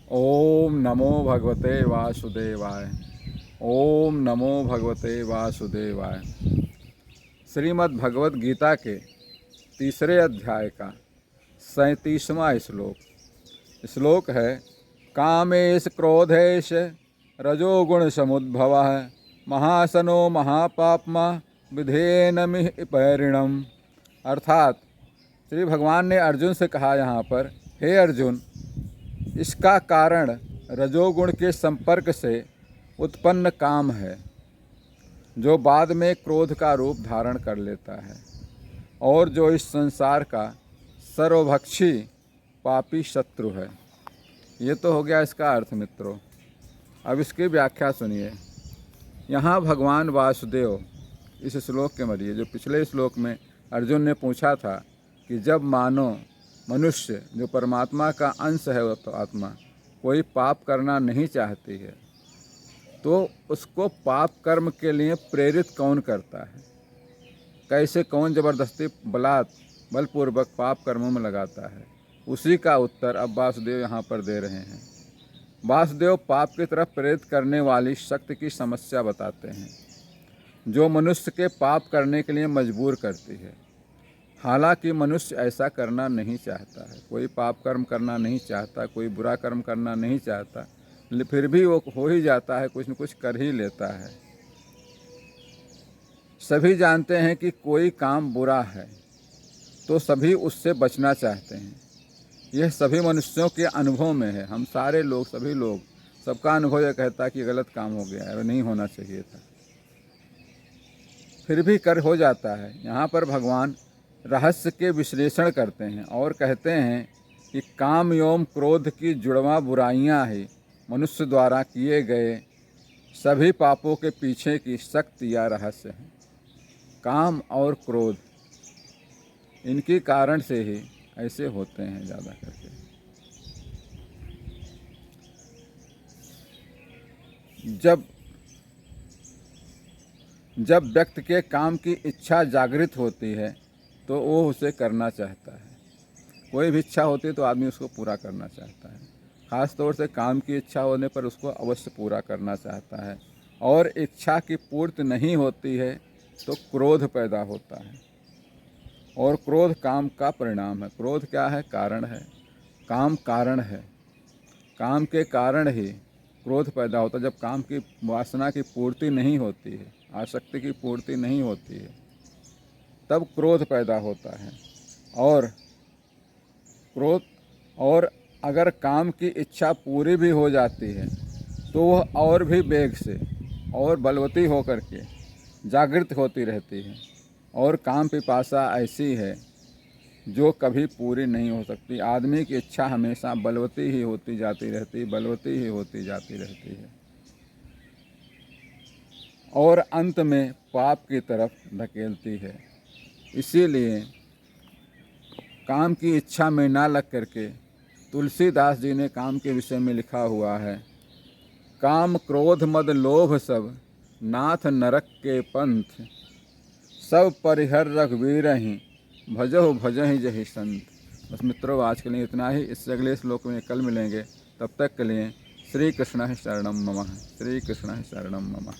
ओम नमो भगवते वासुदेवाय। ओम नमो भगवते वासुदेवाय। श्रीमद् भगवत गीता के तीसरे अध्याय का 37वां श्लोक है। कामेश क्रोधेश रजोगुण समुद्भवः महासनो महापाप्मा विधेनमिह पैरिणम। अर्थात श्री भगवान ने अर्जुन से कहा यहाँ पर, हे अर्जुन, इसका कारण रजोगुण के संपर्क से उत्पन्न काम है, जो बाद में क्रोध का रूप धारण कर लेता है और जो इस संसार का सर्वभक्षी पापी शत्रु है। ये तो हो गया इसका अर्थ मित्रों। अब इसकी व्याख्या सुनिए। यहाँ भगवान वासुदेव इस श्लोक के मध्य, जो पिछले श्लोक में अर्जुन ने पूछा था कि जब मानो मनुष्य जो परमात्मा का अंश है, तो आत्मा कोई पाप करना नहीं चाहती है, तो उसको पाप कर्म के लिए प्रेरित कौन करता है? कैसे कौन ज़बरदस्ती बलपूर्वक पाप कर्मों में लगाता है? उसी का उत्तर अब वासुदेव यहाँ पर दे रहे हैं। वासुदेव पाप की तरफ प्रेरित करने वाली शक्ति की समस्या बताते हैं, जो मनुष्य के पाप करने के लिए मजबूर करती है। हालांकि मनुष्य ऐसा करना नहीं चाहता है, कोई पाप कर्म करना नहीं चाहता, कोई बुरा कर्म करना नहीं चाहता, फिर भी वो हो ही जाता है, कुछ न कुछ कर ही लेता है। सभी जानते हैं कि कोई काम बुरा है तो सभी उससे बचना चाहते हैं। यह सभी मनुष्यों के अनुभव में है। हम सारे लोग, सभी लोग, सबका अनुभव यह कहता है कि गलत काम हो गया है और नहीं होना चाहिए था, फिर भी कर हो जाता है। यहाँ पर भगवान रहस्य के विश्लेषण करते हैं और कहते हैं कि काम एवं क्रोध की जुड़वा बुराइयां ही मनुष्य द्वारा किए गए सभी पापों के पीछे की शक्ति या रहस्य है। काम और क्रोध, इनके कारण से ही ऐसे होते हैं ज़्यादा करके। जब व्यक्ति के काम की इच्छा जागृत होती है तो वो उसे करना चाहता है। कोई भी इच्छा होती है तो आदमी उसको पूरा करना चाहता है। ख़ास तौर से काम की इच्छा होने पर उसको अवश्य पूरा करना चाहता है। और इच्छा की पूर्ति नहीं होती है तो क्रोध पैदा होता है, और क्रोध काम का परिणाम है। क्रोध क्या है? कारण है। काम कारण है। काम के कारण ही क्रोध पैदा होता है। जब काम की वासना की पूर्ति नहीं होती है, आसक्ति की पूर्ति नहीं होती है, तब क्रोध पैदा होता है। और अगर काम की इच्छा पूरी भी हो जाती है तो वह और भी वेग से और बलवती होकर के जागृत होती रहती है। और काम पिपासा ऐसी है जो कभी पूरी नहीं हो सकती। आदमी की इच्छा हमेशा बलवती ही होती जाती रहती, बलवती ही होती जाती रहती है, और अंत में पाप की तरफ धकेलती है। इसीलिए काम की इच्छा में ना लग करके तुलसीदास जी ने काम के विषय में लिखा हुआ है, काम क्रोध मद लोभ सब नाथ नरक के पंथ, सब परिहर रघुवीर ही भजहु भजहि जहि संत। बस मित्रों, आज के लिए इतना ही। इससे अगले श्लोक में कल मिलेंगे। तब तक के लिए श्री कृष्ण शरणम मम। श्री कृष्ण शरणम मम।